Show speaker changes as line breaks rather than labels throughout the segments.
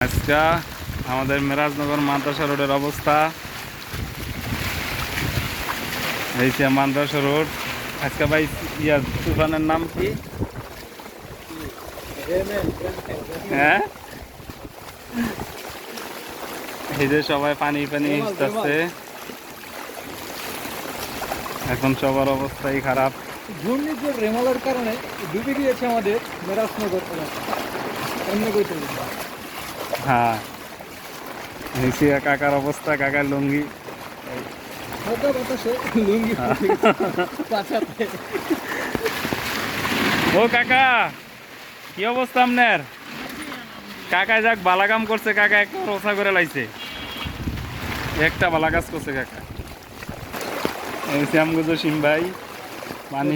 আজকে আমাদের মেরাজনগর মাদ্রাসা রোডের অবস্থা এই যে মাদ্রাসা রোড। আজকে ভাই তুফানের নাম কি? হ্যাঁ, এই যে সবাই পানি পানি আসতেছে, এখন সবার অবস্থাই খারাপ।
ঘূর্ণিঝড় রেমালের কারণে ডুবে গিয়েছে আমাদের মেরাজনগর এলাকা।
হ্যাঁ, নিচে কাকার অবস্থা, কাকার লুঙ্গি
লুঙ্গি
ও কাকা, কি অবস্থা আপনার? কাকা যাক বালা কাম করছে, কাকা একটা রোসা করে লাইছে, একটা বালা কাজ করছে কাকা। শ্যামগো জসিম ভাই পানি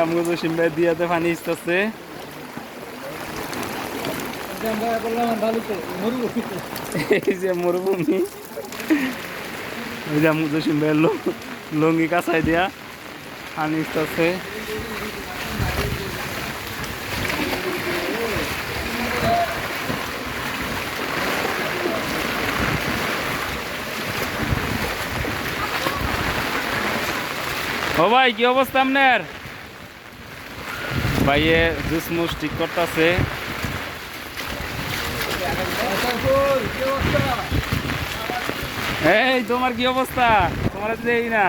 আমগো জসিম ভাই দিয়াতে পানি ইস্তাছে। এই যে মরুভূমি, ওই যে আমগো জসিম ভাইয়ের লুঙ্গি কাছাই দিয়া পানি ইস্তাছে। ও ভাই, কি অবস্থা আপনার? ভাইয়ে জুস মুস ঠিক করতেছে। এই তোমার কি অবস্থা? তোমার দেই না।